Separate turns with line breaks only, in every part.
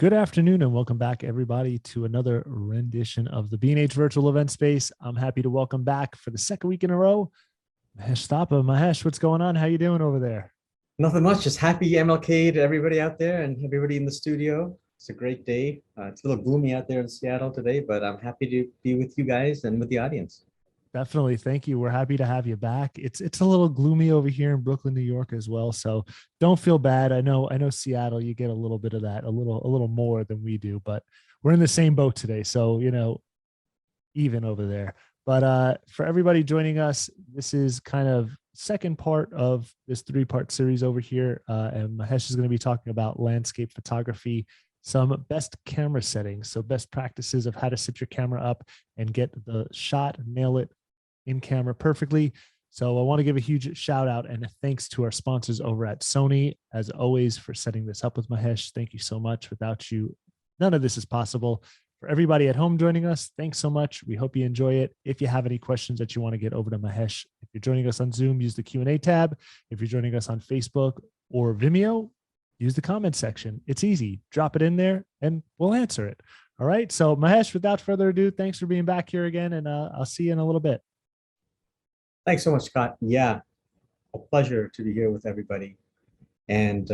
Good afternoon and welcome back, everybody, to another rendition of the B&H Virtual Event Space. I'm happy to welcome back for the second week in a row, Mahesh Thapa. Mahesh, what's going on? How you doing over there?
Nothing much, just happy MLK to everybody out there and everybody in the studio. It's a great day. It's a little gloomy out there in Seattle today, but I'm happy to be with you guys and with the audience.
Definitely. Thank you. We're happy to have you back. It's a little gloomy over here in Brooklyn, New York as well. So don't feel bad. I know Seattle, you get a little bit of that, a little more than we do, but we're in the same boat today. So, even over there. But for everybody joining us, this is kind of second part of this 3-part series over here. And Mahesh is going to be talking about landscape photography, some best camera settings. So best practices of how to set your camera up and get the shot, nail it in camera perfectly. So I want to give a huge shout out and thanks to our sponsors over at Sony, as always, for setting this up with Mahesh. Thank you so much. Without you, none of this is possible. For everybody at home joining us, thanks so much. We hope you enjoy it. If you have any questions that you want to get over to Mahesh, if you're joining us on Zoom, use the Q&A tab. If you're joining us on Facebook or Vimeo, use the comment section. It's easy. Drop it in there and we'll answer it. All right. So Mahesh, without further ado, thanks for being back here again. And I'll see you in a little bit.
Thanks so much, Scott. Yeah, a pleasure to be here with everybody. And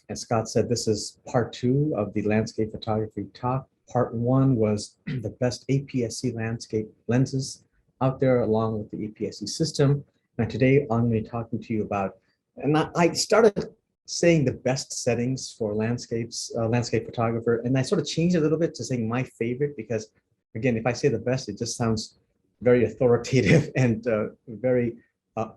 as Scott said, this is part 2 of the landscape photography talk. Part 1 was the best APS-C landscape lenses out there, along with the APS-C system. And today I'm going to be talking to you about, and I started saying the best settings for landscape photographer, and I sort of changed it a little bit to saying my favorite, because again, if I say the best, it just sounds very authoritative and very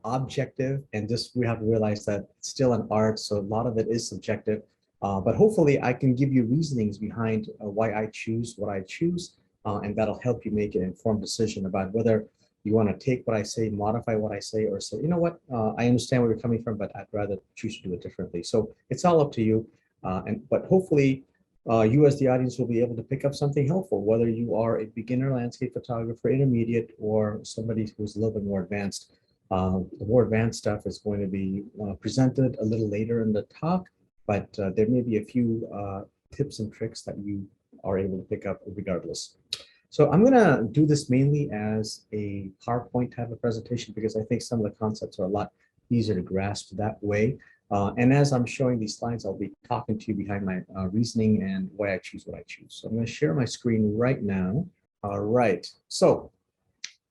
objective, and just we have to realize that it's still an art, so a lot of it is subjective. But hopefully I can give you reasonings behind why I choose what I choose, and that'll help you make an informed decision about whether you want to take what I say, modify what I say, or say, you know what, I understand where you're coming from, but I'd rather choose to do it differently. So it's all up to you. But hopefully you as the audience will be able to pick up something helpful, whether you are a beginner landscape photographer, intermediate, or somebody who's a little bit more advanced. The more advanced stuff is going to be presented a little later in the talk, but there may be a few tips and tricks that you are able to pick up regardless. So I'm going to do this mainly as a PowerPoint type of presentation, because I think some of the concepts are a lot easier to grasp that way. And as I'm showing these slides, I'll be talking to you behind my reasoning and why I choose what I choose. So I'm going to share my screen right now. All right. So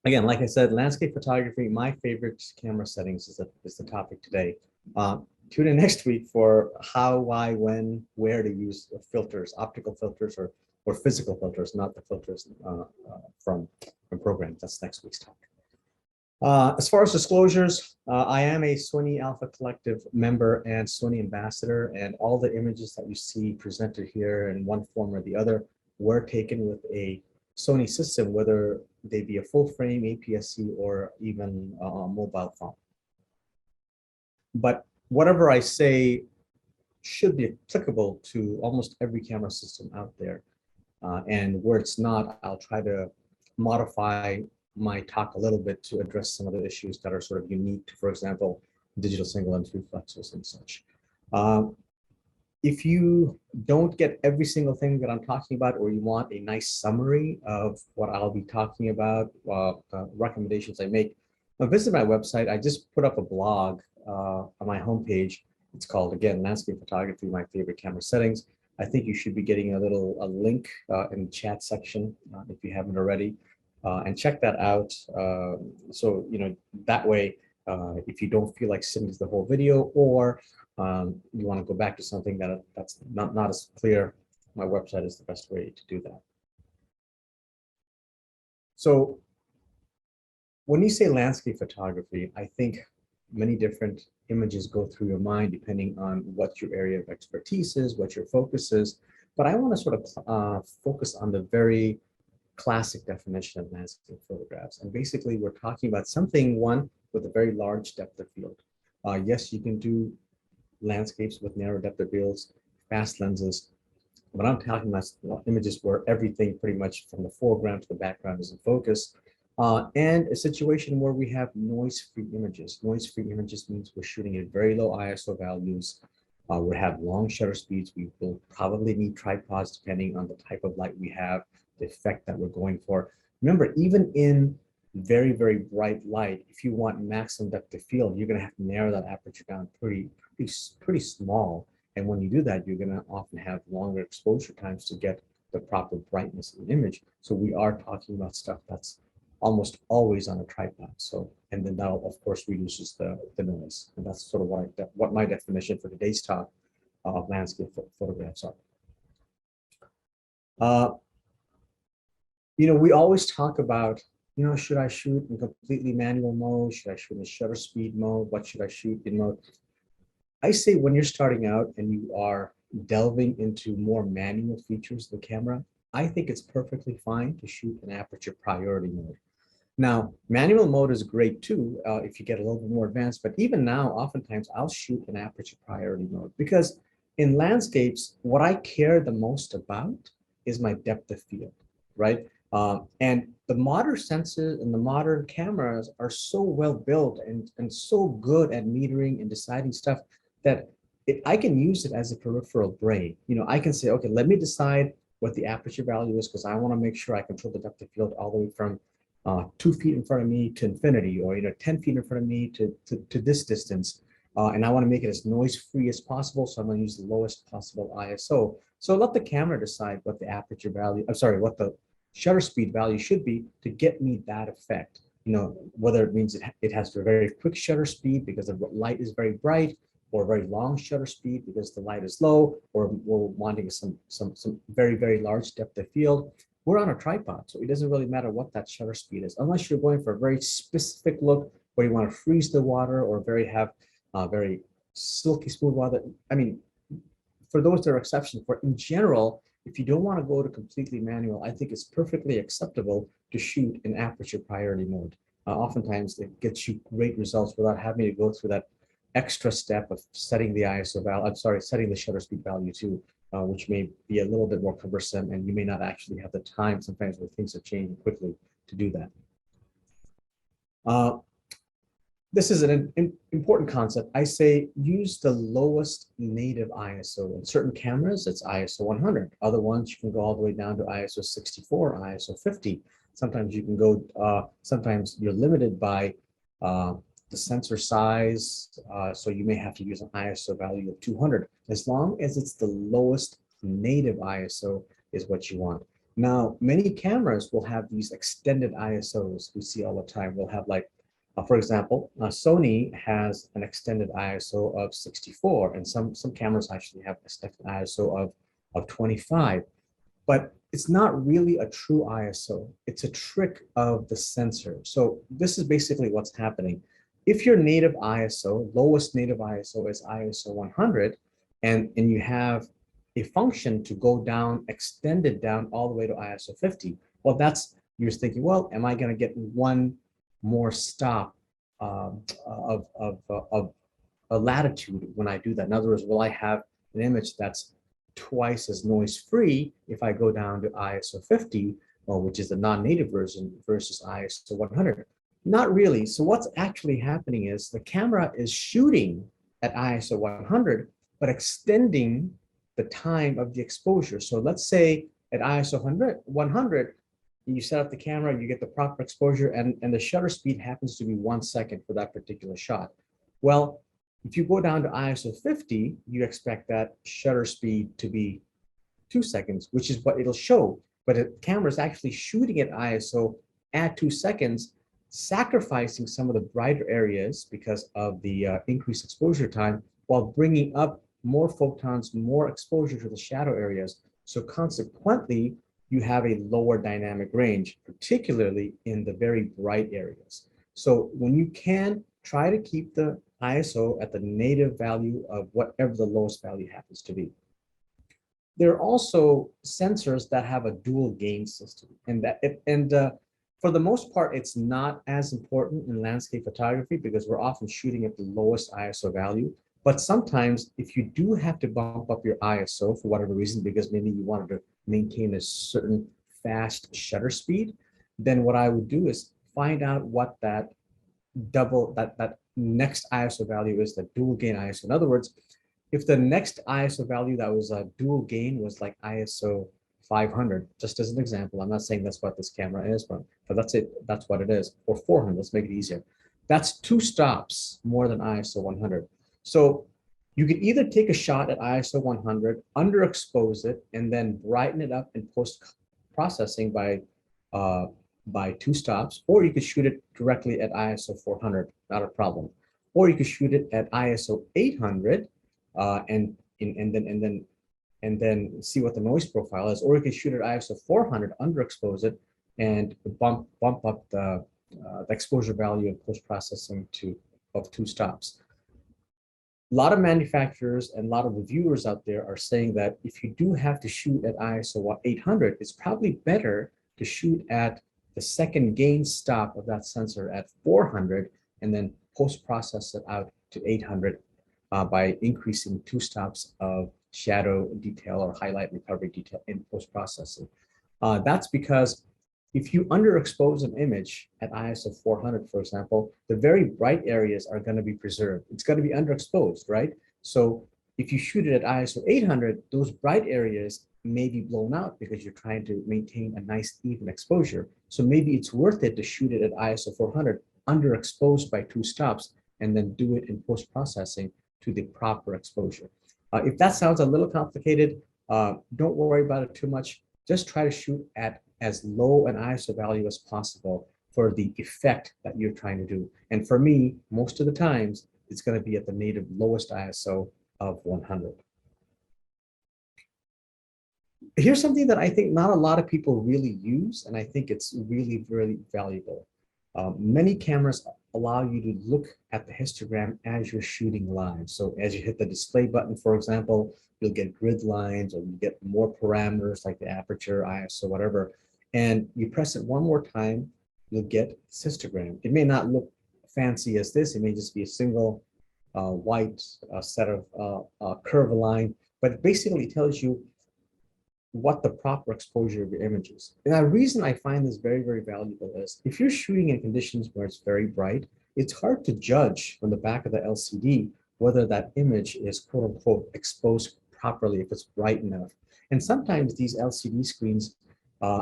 again, like I said, landscape photography, my favorite camera settings is the topic today. Tune in next week for how, why, when, where to use filters, optical filters or physical filters, not the filters from programs. That's next week's talk. As far as disclosures, I am a Sony Alpha Collective member and Sony ambassador, and all the images that you see presented here in one form or the other were taken with a Sony system, whether they be a full frame, APS-C, or even a mobile phone. But whatever I say should be applicable to almost every camera system out there. And where it's not, I'll try to modify my talk a little bit to address some of the issues that are sort of unique to, for example, digital single lens reflexes and such. If you don't get every single thing that I'm talking about, or you want a nice summary of what I'll be talking about, recommendations I make, visit my website. I just put up a blog on my homepage. It's called, again, Landscape Photography, My Favorite Camera Settings. I think you should be getting a link in the chat section if you haven't already, and check that out. So, that way, if you don't feel like sitting to the whole video, or you want to go back to something that's not as clear, my website is the best way to do that. So when you say landscape photography, I think many different images go through your mind depending on what your area of expertise is, what your focus is. But I want to sort of focus on the very classic definition of landscape photographs. And basically, we're talking about something, one, with a very large depth of field. Yes, you can do landscapes with narrow depth of fields, fast lenses, but I'm talking about images where everything pretty much from the foreground to the background is in focus. And a situation where we have noise-free images. Noise-free images means we're shooting at very low ISO values. We have long shutter speeds. We will probably need tripods depending on the type of light we have, the effect that we're going for. Remember, even in very, very bright light, if you want maximum depth of field, you're going to have to narrow that aperture down pretty small. And when you do that, you're going to often have longer exposure times to get the proper brightness in the image. So we are talking about stuff that's almost always on a tripod. So, and then that of course reduces the noise. And that's sort of what my definition for today's talk of landscape photographs are. We always talk about, should I shoot in completely manual mode? Should I shoot in shutter speed mode? What should I shoot in mode? I say when you're starting out and you are delving into more manual features of the camera, I think it's perfectly fine to shoot in aperture priority mode. Now, manual mode is great too if you get a little bit more advanced, but even now, oftentimes I'll shoot in aperture priority mode because in landscapes, what I care the most about is my depth of field, right? And the modern sensors and the modern cameras are so well built and so good at metering and deciding stuff that I can use it as a peripheral brain. I can say, okay, let me decide what the aperture value is because I want to make sure I control the depth of field all the way from 2 feet in front of me to infinity, or 10 feet in front of me to this distance. And I want to make it as noise-free as possible, so I'm going to use the lowest possible ISO. So let the camera decide what the aperture value, what the shutter speed value should be to get me that effect. Whether it means it has a very quick shutter speed because the light is very bright, or very long shutter speed because the light is low, or we're wanting some very, very large depth of field. We're on a tripod, so it doesn't really matter what that shutter speed is, unless you're going for a very specific look where you want to freeze the water or have very silky smooth water. I mean, for those there are exceptions. For in general, if you don't want to go to completely manual, I think it's perfectly acceptable to shoot in aperture priority mode. Oftentimes, it gets you great results without having to go through that extra step of setting the ISO value. Setting the shutter speed value too. Which may be a little bit more cumbersome, and you may not actually have the time sometimes when things are changing quickly to do that. This is an important concept. I say use the lowest native ISO. In certain cameras, it's ISO 100. Other ones, you can go all the way down to ISO 64, ISO 50. Sometimes you can go, sometimes you're limited by the sensor size, so you may have to use an ISO value of 200. As long as it's the lowest native ISO is what you want. Now, many cameras will have these extended ISOs we see all the time. We'll have for example, Sony has an extended ISO of 64, and some cameras actually have an ISO of 25. But it's not really a true ISO. It's a trick of the sensor. So this is basically what's happening. If your native ISO, lowest native ISO is ISO 100, and you have a function to go down, extend it down all the way to ISO 50, well, you're thinking, well, am I going to get one more stop of a latitude when I do that? In other words, will I have an image that's twice as noise-free if I go down to ISO 50, which is the non-native version, versus ISO 100? Not really. So what's actually happening is the camera is shooting at ISO 100, but extending the time of the exposure. So let's say at ISO 100, you set up the camera, you get the proper exposure, and the shutter speed happens to be 1 second for that particular shot. Well, if you go down to ISO 50, you expect that shutter speed to be 2 seconds, which is what it'll show. But the camera is actually shooting at ISO at 2 seconds, sacrificing some of the brighter areas because of the increased exposure time, while bringing up more photons, more exposure to the shadow areas. So consequently, you have a lower dynamic range, particularly in the very bright areas. So when you can, try to keep the ISO at the native value of whatever the lowest value happens to be. There are also sensors that have a dual gain system, and for the most part, it's not as important in landscape photography because we're often shooting at the lowest ISO value. But sometimes if you do have to bump up your ISO for whatever reason, because maybe you wanted to maintain a certain fast shutter speed, then what I would do is find out what that next ISO value is, the dual gain ISO. In other words, if the next ISO value that was a dual gain was like ISO 500, just as an example, I'm not saying that's what this camera is, but that's it. That's what it is. Or 400, let's make it easier. That's 2 stops more than ISO 100. So you could either take a shot at ISO 100, underexpose it, and then brighten it up in post-processing by 2 stops, or you could shoot it directly at ISO 400, not a problem. Or you could shoot it at ISO 800 and then see what the noise profile is, or you can shoot at ISO 400, underexpose it, and bump up the exposure value of post processing of 2 stops. A lot of manufacturers and a lot of reviewers out there are saying that if you do have to shoot at ISO 800, it's probably better to shoot at the second gain stop of that sensor at 400 and then post process it out to 800 by increasing 2 stops of shadow detail or highlight recovery detail in post processing. That's because if you underexpose an image at ISO 400, for example, the very bright areas are going to be preserved. It's going to be underexposed, right? So if you shoot it at ISO 800, those bright areas may be blown out because you're trying to maintain a nice even exposure. So maybe it's worth it to shoot it at ISO 400, underexposed by 2 stops, and then do it in post processing to the proper exposure. If that sounds a little complicated, don't worry about it too much. Just try to shoot at as low an ISO value as possible for the effect that you're trying to do. And for me, most of the times, it's going to be at the native lowest ISO of 100. Here's something that I think not a lot of people really use, and I think it's really, really valuable. Many cameras allow you to look at the histogram as you're shooting live. So as you hit the display button, for example, you'll get grid lines or you get more parameters like the aperture, ISO, whatever. And you press it one more time, you'll get histogram. It may not look fancy as this. It may just be a single white set of curve line, but it basically tells you what the proper exposure of your image is. And the reason I find this very, very valuable is if you're shooting in conditions where it's very bright, it's hard to judge from the back of the LCD whether that image is quote unquote exposed properly if it's bright enough. And sometimes these LCD screens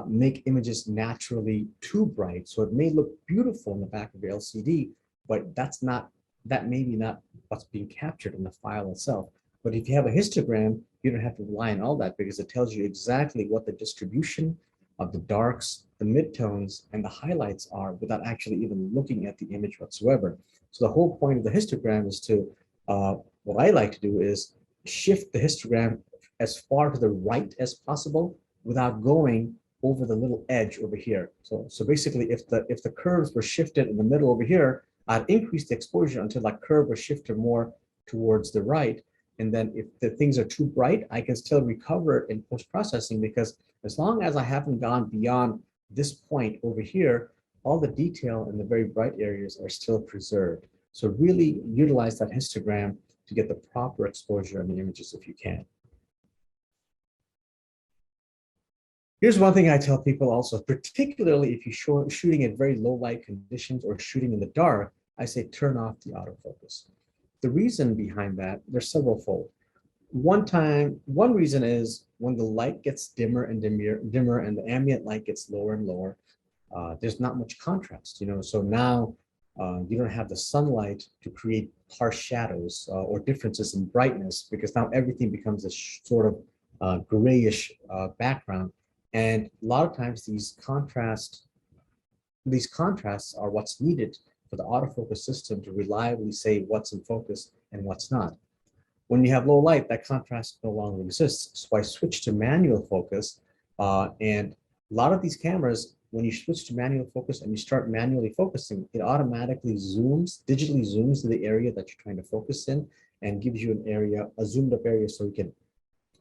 make images naturally too bright. So it may look beautiful in the back of your LCD, but that may be not what's being captured in the file itself. But if you have a histogram, you don't have to rely on all that because it tells you exactly what the distribution of the darks, the midtones, and the highlights are without actually even looking at the image whatsoever. So the whole point of the histogram is to, what I like to do is shift the histogram as far to the right as possible without going over the little edge over here. So basically, if the curves were shifted in the middle over here, I'd increase the exposure until that curve was shifted more towards the right. And then if the things are too bright, I can still recover it in post-processing because as long as I haven't gone beyond this point over here, all the detail in the very bright areas are still preserved. So really utilize that histogram to get the proper exposure in the images if you can. Here's one thing I tell people also, particularly if you're shooting in very low light conditions or shooting in the dark, I say turn off the autofocus. The reason behind that, there's several fold. One reason is when the light gets dimmer and dimmer and the ambient light gets lower and lower, there's not much contrast, so now you don't have the sunlight to create harsh shadows or differences in brightness because now everything becomes a sort of grayish background. And a lot of times these contrasts are what's needed for the autofocus system to reliably say what's in focus and what's not. When you have low light, that contrast no longer exists. So I switched to manual focus, and a lot of these cameras, when you switch to manual focus and you start manually focusing, it automatically digitally zooms to the area that you're trying to focus in and gives you a zoomed up area so you can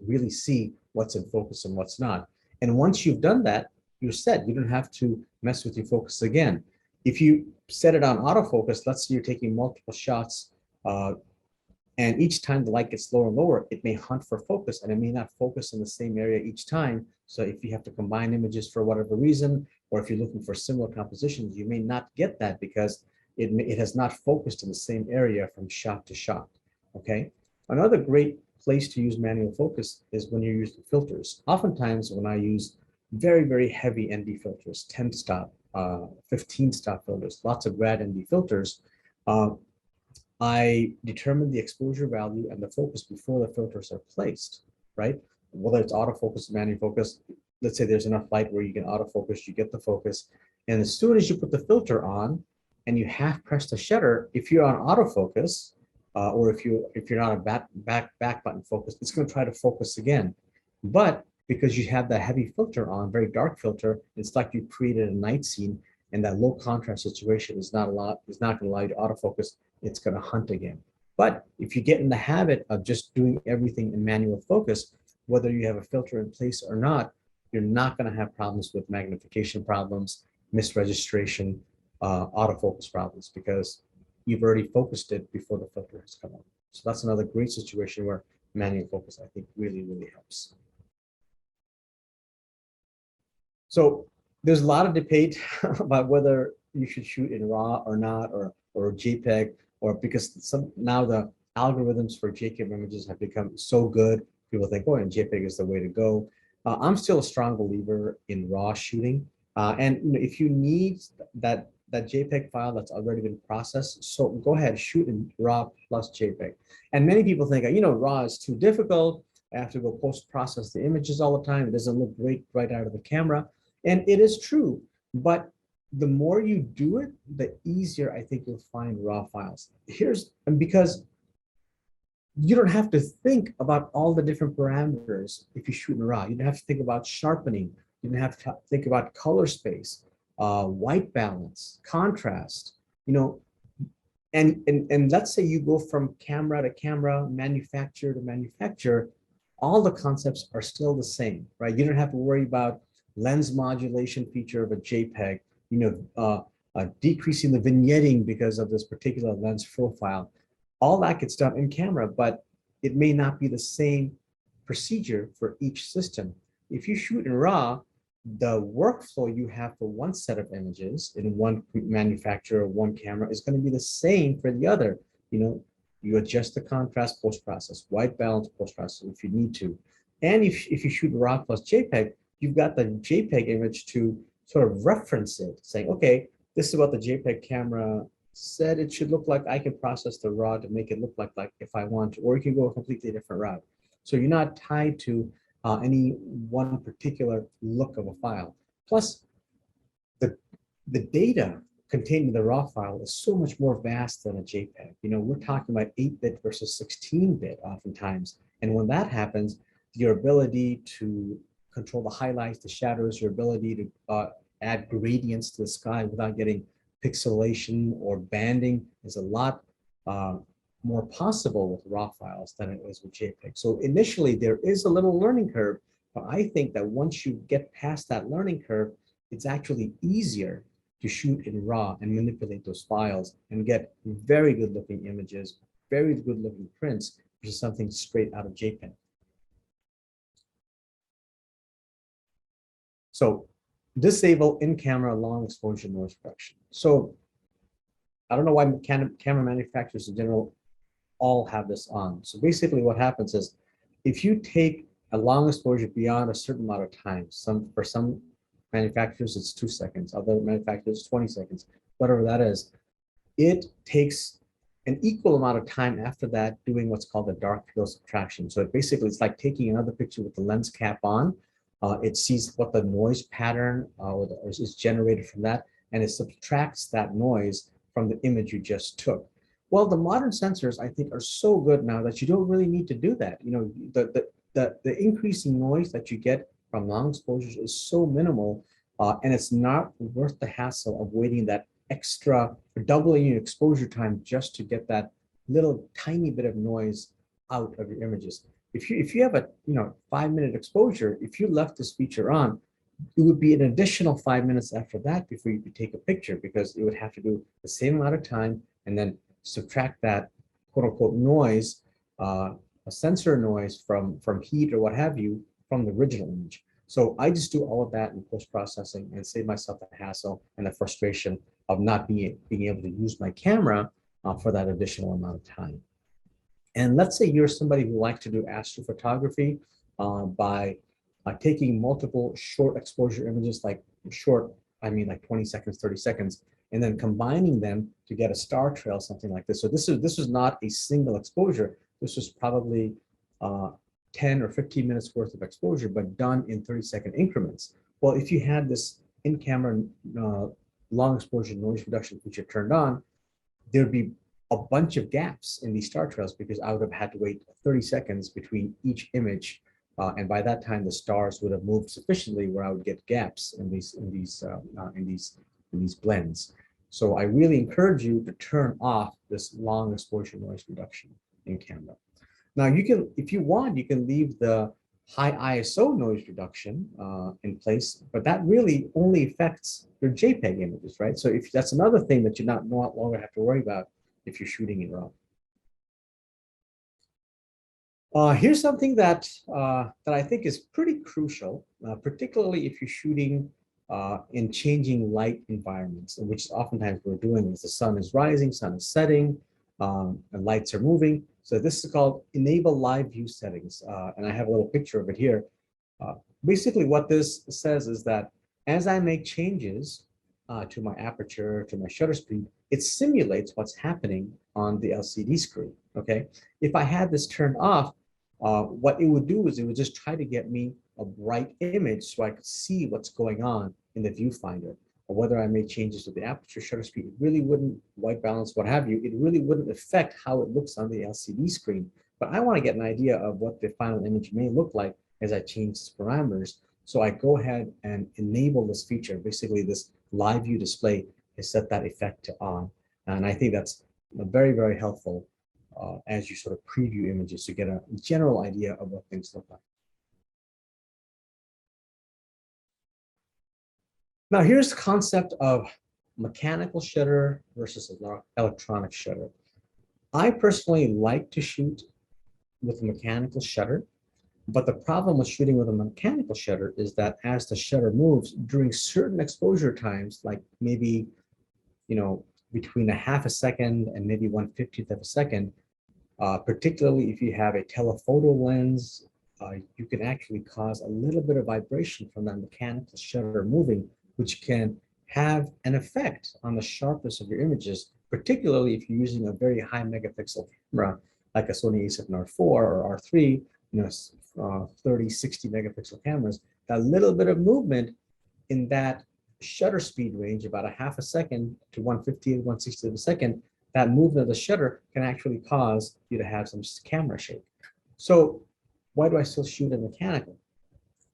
really see what's in focus and what's not. And once you've done that, you're set. You don't have to mess with your focus again. If you set it on autofocus, let's say you're taking multiple shots, and each time the light gets lower and lower, it may hunt for focus and it may not focus in the same area each time. So if you have to combine images for whatever reason, or if you're looking for similar compositions, you may not get that because it has not focused in the same area from shot to shot, okay? Another great place to use manual focus is when you're using filters. Oftentimes when I use very, very heavy ND filters, 10 stop, 15 stop filters, lots of grad ND filters, uh, I determine the exposure value and the focus before the filters are placed, right? Whether it's autofocus, manual focus, let's say there's enough light where you can autofocus, you get the focus. And as soon as you put the filter on and you half press the shutter, if you're on autofocus, or if you're not a back button focus, it's going to try to focus again. But because you have that heavy filter on, very dark filter, it's like you created a night scene, and that low contrast situation is not going to allow you to autofocus. It's going to hunt again. But if you get in the habit of just doing everything in manual focus, whether you have a filter in place or not, you're not going to have problems with magnification problems, misregistration, autofocus problems, because you've already focused it before the filter has come on. So that's another great situation where manual focus, I think, really, really helps. So there's a lot of debate about whether you should shoot in RAW or not, or JPEG, or because now the algorithms for JPEG images have become so good, people think, oh, and JPEG is the way to go. I'm still a strong believer in RAW shooting. And if you need that JPEG file that's already been processed, so go ahead, shoot in RAW plus JPEG. And many people think, RAW is too difficult. I have to go post-process the images all the time. It doesn't look great right out of the camera. And it is true, but the more you do it, the easier I think you'll find RAW files. And because you don't have to think about all the different parameters if you shoot in RAW. You don't have to think about sharpening. You don't have to think about color space, white balance, contrast, and let's say you go from camera to camera, manufacturer to manufacturer, all the concepts are still the same, right? You don't have to worry about lens modulation feature of a JPEG, decreasing the vignetting because of this particular lens profile. All that gets done in camera, but it may not be the same procedure for each system. If you shoot in RAW, the workflow you have for one set of images in one manufacturer, one camera, is going to be the same for the other. You adjust the contrast post-process, white balance post-process if you need to. And if you shoot RAW plus JPEG, you've got the JPEG image to sort of reference it, saying, okay, this is what the JPEG camera said it should look like. I can process the RAW to make it look like if I want to, or you can go a completely different route. So you're not tied to any one particular look of a file. Plus, the data contained in the RAW file is so much more vast than a JPEG. We're talking about 8-bit versus 16-bit oftentimes. And when that happens, your ability to control the highlights, the shadows, your ability to add gradients to the sky without getting pixelation or banding is a lot more possible with RAW files than it is with JPEG. So initially there is a little learning curve, but I think that once you get past that learning curve, it's actually easier to shoot in RAW and manipulate those files and get very good looking images, very good looking prints, which is something straight out of JPEG. So disable in-camera long exposure noise reduction. So I don't know why camera manufacturers in general all have this on. So basically what happens is if you take a long exposure beyond a certain amount of time, for some manufacturers it's 2 seconds, other manufacturers 20 seconds, whatever that is, it takes an equal amount of time after that doing what's called a dark field subtraction. So it's like taking another picture with the lens cap on. It sees what the noise pattern is generated from that, and it subtracts that noise from the image you just took. Well, the modern sensors, I think, are so good now that you don't really need to do that. The increasing noise that you get from long exposures is so minimal, and it's not worth the hassle of waiting that extra, doubling your exposure time just to get that little tiny bit of noise out of your images. If you have a 5-minute exposure, if you left this feature on, it would be an additional 5 minutes after that before you could take a picture, because it would have to do the same amount of time and then subtract that quote unquote noise, a sensor noise from heat or what have you, from the original image. So I just do all of that in post-processing and save myself the hassle and the frustration of not being able to use my camera for that additional amount of time. And let's say you're somebody who likes to do astrophotography by taking multiple short exposure images, like short, I mean like 20 seconds, 30 seconds, and then combining them to get a star trail, something like this. So this was not a single exposure. This was probably 10 or 15 minutes worth of exposure, but done in 30-second increments. Well, if you had this in-camera long exposure noise reduction feature turned on, there'd be a bunch of gaps in these star trails because I would have had to wait 30 seconds between each image. And by that time, the stars would have moved sufficiently where I would get gaps in these blends. So I really encourage you to turn off this long exposure noise reduction in camera. Now you can, if you want, you can leave the high ISO noise reduction in place, but that really only affects your JPEG images, right? So if that's another thing that you no longer have to worry about if you're shooting in RAW. Here's something that I think is pretty crucial, particularly if you're shooting in changing light environments, which oftentimes we're doing is the sun is rising, sun is setting, and lights are moving. So this is called enable live view settings. And I have a little picture of it here. Basically what this says is that as I make changes to my aperture, to my shutter speed, it simulates what's happening on the LCD screen, okay? If I had this turned off, what it would do is it would just try to get me a bright image so I could see what's going on in the viewfinder. Or whether I made changes to the aperture, shutter speed, it really wouldn't, white balance, what have you, it really wouldn't affect how it looks on the LCD screen. But I want to get an idea of what the final image may look like as I change its parameters. So I go ahead and enable this feature. Basically, this live view display is set that effect to on. And I think that's very, very helpful as you sort of preview images to get a general idea of what things look like. Now, here's the concept of mechanical shutter versus electronic shutter. I personally like to shoot with a mechanical shutter, but the problem with shooting with a mechanical shutter is that as the shutter moves during certain exposure times, like maybe, between a half a second and maybe 1/50th of a second, particularly if you have a telephoto lens, you can actually cause a little bit of vibration from that mechanical shutter moving, which can have an effect on the sharpness of your images, particularly if you're using a very high megapixel camera, like a Sony a7R4 or R3, 30, 60 megapixel cameras. That little bit of movement in that shutter speed range, about a half a second to 1/50th, 1/60th of a second, that movement of the shutter can actually cause you to have some camera shake. So why do I still shoot in mechanical?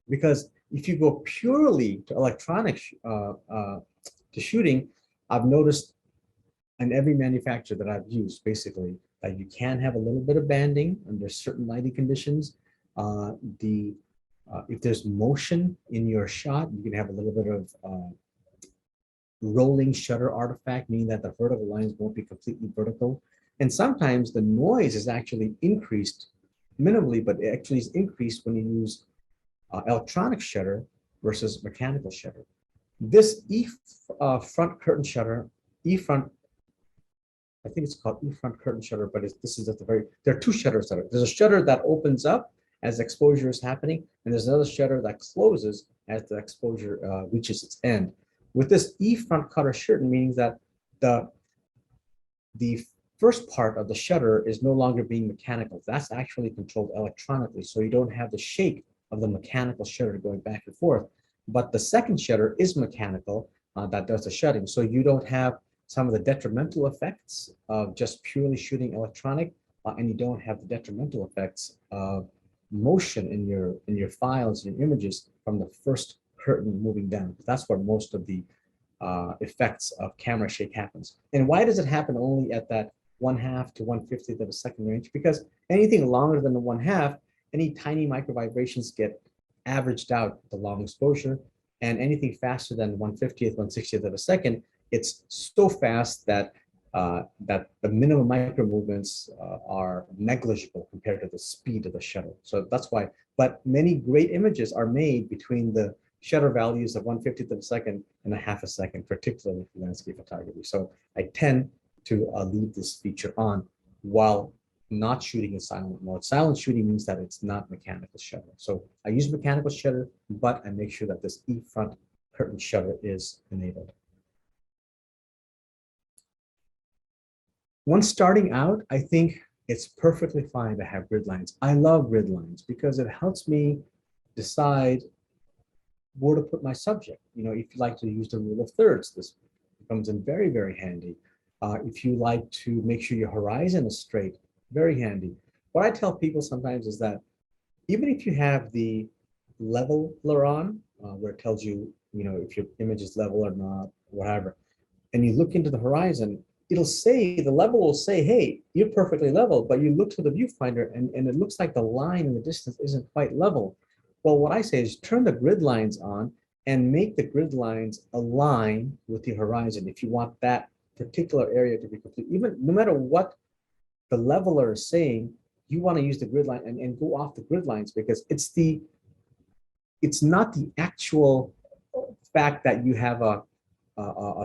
Because if you go purely to electronic to shooting, I've noticed in every manufacturer that I've used, basically, that you can have a little bit of banding under certain lighting conditions. If there's motion in your shot, you can have a little bit of rolling shutter artifact, meaning that the vertical lines won't be completely vertical. And sometimes the noise is actually increased minimally, but it actually is increased when you use electronic shutter versus mechanical shutter. This front curtain shutter, front, I think it's called front curtain shutter, but this is at the very, there are two shutters that are, there's a shutter that opens up as exposure is happening, and there's another shutter that closes as the exposure reaches its end. With this front cutter shutter, meaning that the first part of the shutter is no longer being mechanical. That's actually controlled electronically, so you don't have the shake of the mechanical shutter going back and forth. But the second shutter is mechanical, that does the shutting. So you don't have some of the detrimental effects of just purely shooting electronic, and you don't have the detrimental effects of motion in your files and your images from the first curtain moving down. That's where most of the effects of camera shake happens. And why does it happen only at that 1/2 to 1/50th of a second range? Because anything longer than the 1/2, any tiny micro vibrations get averaged out the long exposure, and anything faster than 1/50th, 1/60th of a second, it's so fast that that the minimum micro movements are negligible compared to the speed of the shutter. So that's why, but many great images are made between the shutter values of 1/50th of a second and a half a second, particularly for landscape photography. So I tend to leave this feature on while not shooting in silent mode. Silent shooting means that it's not mechanical shutter. So I use mechanical shutter, but I make sure that this E front curtain shutter is enabled. Once starting out, I think it's perfectly fine to have grid lines. I love grid lines because it helps me decide where to put my subject. You know, if you like to use the rule of thirds, this comes in very, very handy. If you like to make sure your horizon is straight, very handy. What I tell people sometimes is that even if you have the leveler on, where it tells you, you know, if your image is level or not, whatever, and you look into the horizon, it'll say, the level will say, hey, you're perfectly level, but you look to the viewfinder and it looks like the line in the distance isn't quite level. Well, what I say is turn the grid lines on and make the grid lines align with the horizon if you want that particular area to be complete. Even no matter what the leveler is saying, you want to use the grid line and go off the grid lines because it's not the actual fact that you have a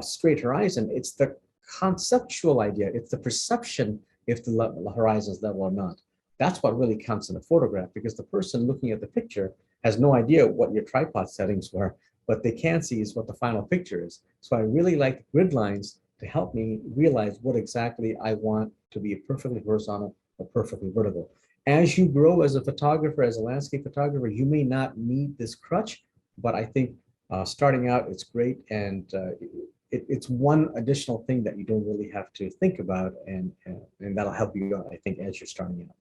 straight horizon. It's the conceptual idea. It's the perception if the horizon is level or not. That's what really counts in a photograph because the person looking at the picture has no idea what your tripod settings were, but they can see is what the final picture is. So I really like grid lines to help me realize what exactly I want to be perfectly horizontal or perfectly vertical. As you grow as a photographer, as a landscape photographer, you may not need this crutch, but I think starting out, it's great. And it's one additional thing that you don't really have to think about. And that'll help you out, I think, as you're starting out.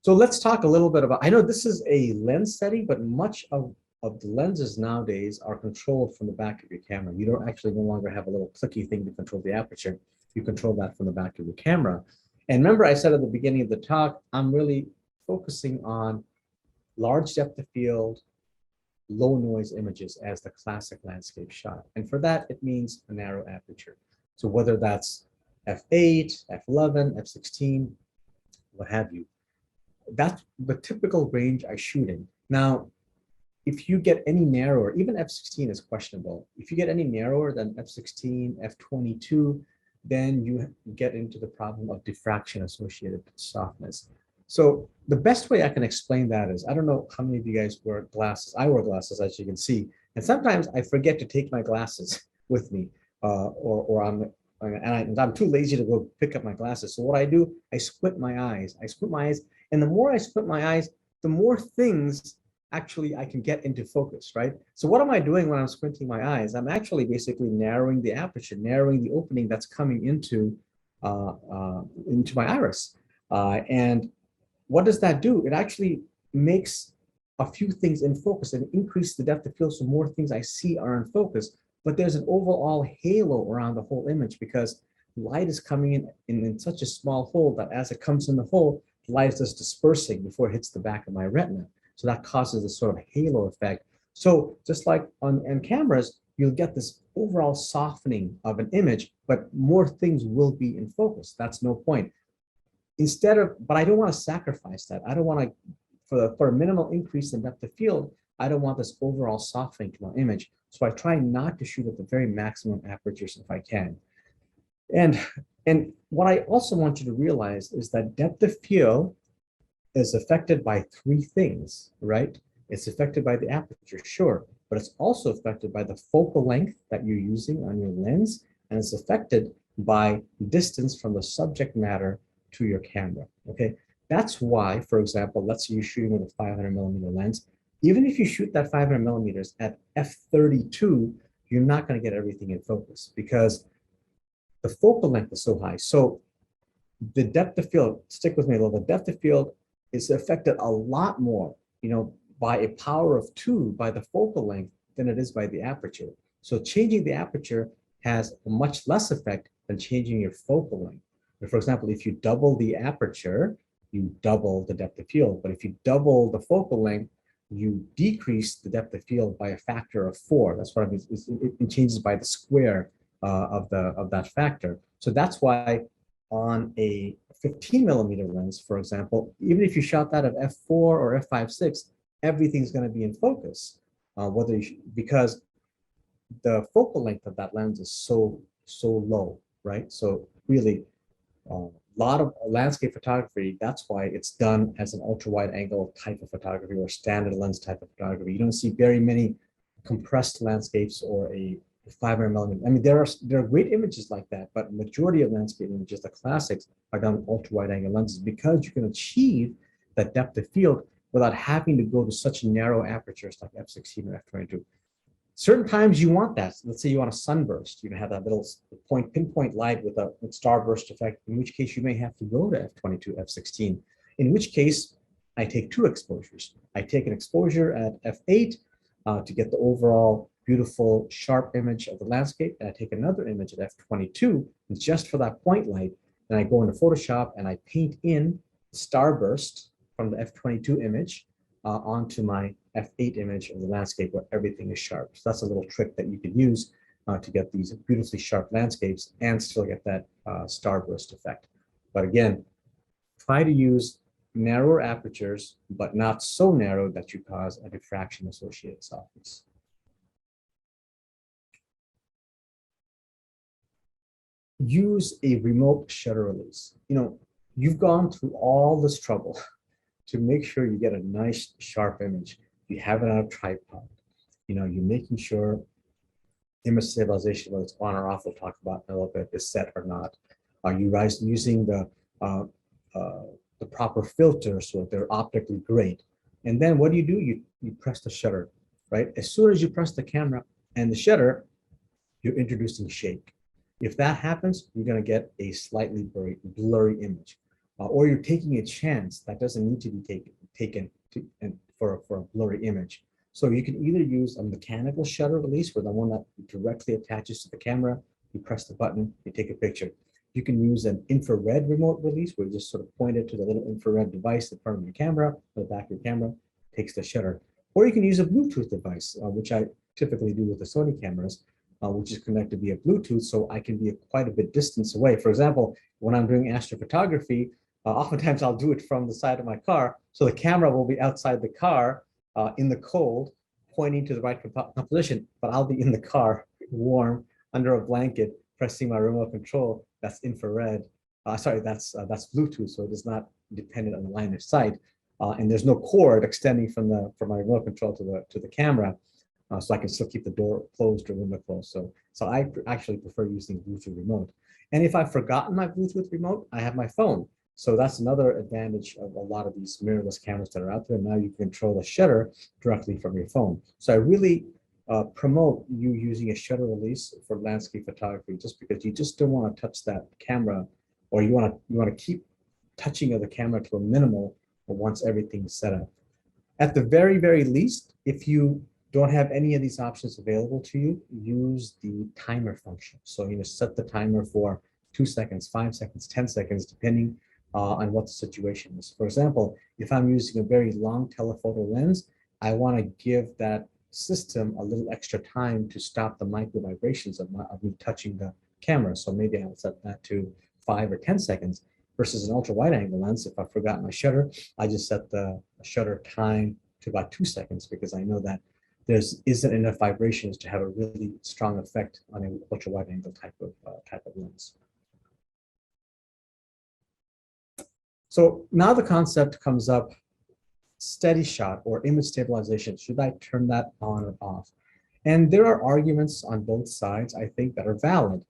So let's talk a little bit about, I know this is a lens setting, but much of the lenses nowadays are controlled from the back of your camera. You don't actually no longer have a little clicky thing to control the aperture. You control that from the back of your camera. And remember, I said at the beginning of the talk, I'm really focusing on large depth of field, low noise images as the classic landscape shot. And for that, it means a narrow aperture. So whether that's f8, f11, f16, what have you. That's the typical range I shoot in. Now, if you get any narrower, even f16 is questionable. If you get any narrower than f16, f22, then you get into the problem of diffraction associated with softness. So the best way I can explain that is, I don't know how many of you guys wear glasses. I wear glasses, as you can see. And sometimes I forget to take my glasses with me or I'm too lazy to go pick up my glasses. So what I do, I squint my eyes. And the more I squint my eyes, the more things actually I can get into focus, right? So what am I doing when I'm squinting my eyes? I'm actually basically narrowing the aperture, narrowing the opening that's coming into my iris. And what does that do? It actually makes a few things in focus and increase the depth of field so more things I see are in focus. But there's an overall halo around the whole image because light is coming in such a small hole that as it comes in the hole, light is just dispersing before it hits the back of my retina. So that causes this sort of halo effect. So just like on cameras, you'll get this overall softening of an image, but more things will be in focus. That's no point. But I don't want to sacrifice that. I don't want to, for a minimal increase in depth of field, I don't want this overall softening to my image. So I try not to shoot at the very maximum apertures if I can. And what I also want you to realize is that depth of field is affected by three things, right? It's affected by the aperture, sure, but it's also affected by the focal length that you're using on your lens, and it's affected by distance from the subject matter to your camera, okay? That's why, for example, let's say you're shooting with a 500 millimeter lens. Even if you shoot that 500 millimeters at f32, you're not gonna get everything in focus because the focal length is so high. So the depth of field, stick with me a little, the depth of field is affected a lot more, by a power of 2 by the focal length than it is by the aperture. So changing the aperture has a much less effect than changing your focal length. For example, if you double the aperture, you double the depth of field. But if you double the focal length, you decrease the depth of field by a factor of 4. That's what I mean. It changes by the square of that factor. So that's why on a 15 millimeter lens, for example, even if you shot that at f4 or f5.6, everything's going to be in focus. Because the focal length of that lens is so low, right? So really, A lot of landscape photography, that's why it's done as an ultra wide angle type of photography or standard lens type of photography. You don't see very many compressed landscapes or a 500 millimeter. I mean, there are great images like that, but majority of landscape images, the classics, are done with ultra wide angle lenses because you can achieve that depth of field without having to go to such narrow apertures like f16 or f22. Certain times you want that. Let's say you want a sunburst. You have that little pinpoint light with a starburst effect, in which case you may have to go to f22, f16, in which case I take two exposures. I take an exposure at f8 to get the overall beautiful, sharp image of the landscape, and I take another image at f22 just for that point light. Then I go into Photoshop and I paint in starburst from the f22 image onto my f8 image of the landscape where everything is sharp. So that's a little trick that you can use to get these beautifully sharp landscapes and still get that starburst effect. But again, try to use narrower apertures, but not so narrow that you cause a diffraction associated softness. Use a remote shutter release. You've gone through all this trouble to make sure you get a nice sharp image. You have it on a tripod. You're making sure image stabilization, whether it's on or off, we'll talk about in a little bit, is set or not. Are you guys using the proper filters so that they're optically great? And then what do? You press the shutter, right? As soon as you press the camera and the shutter, you're introducing shake. If that happens, you're going to get a slightly blurry image. Or you're taking a chance that doesn't need to be taken for a blurry image. So you can either use a mechanical shutter release, or the one that directly attaches to the camera. You press the button, you take a picture. You can use an infrared remote release, where you just sort of point it to the little infrared device in front of your camera, or the back of your camera, takes the shutter. Or you can use a Bluetooth device, which I typically do with the Sony cameras, which is connected via Bluetooth, so I can be quite a bit distance away. For example, when I'm doing astrophotography, oftentimes I'll do it from the side of my car, so the camera will be outside the car in the cold, pointing to the right composition, but I'll be in the car, warm, under a blanket, pressing my remote control. That's infrared. Sorry, that's Bluetooth, so it is not dependent on the line of sight, and there's no cord extending from my remote control to the camera. So I can still keep the door closed or window closed. So I actually prefer using Bluetooth remote. And if I've forgotten my Bluetooth remote, I have my phone. So that's another advantage of a lot of these mirrorless cameras that are out there. Now you can control the shutter directly from your phone. So I really promote you using a shutter release for landscape photography, just because you just don't want to touch that camera, or you want to keep touching of the camera to a minimal once everything's set up. At the very, very least, if you don't have any of these options available to you, use the timer function. So set the timer for 2 seconds, 5 seconds, 10 seconds, depending on what the situation is. For example, if I'm using a very long telephoto lens, I want to give that system a little extra time to stop the micro vibrations of me touching the camera. So maybe I'll set that to 5 or 10 seconds versus an ultra wide angle lens. If I forgot my shutter, I just set the shutter time to about 2 seconds, because I know that there isn't enough vibrations to have a really strong effect on an ultra wide angle type of lens. So now the concept comes up: steady shot or image stabilization. Should I turn that on or off? And there are arguments on both sides, I think, that are valid.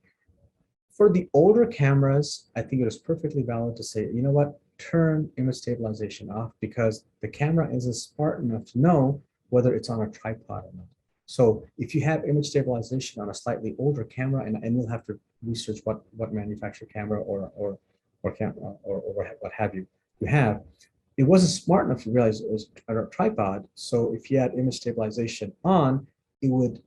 For the older cameras, I think it is perfectly valid to say, you know what, turn image stabilization off, because the camera isn't smart enough to know whether it's on a tripod or not. So if you have image stabilization on a slightly older camera, and you'll have to research what manufacturer camera or what have you have, it wasn't smart enough to realize it was a tripod. So if you had image stabilization on, it would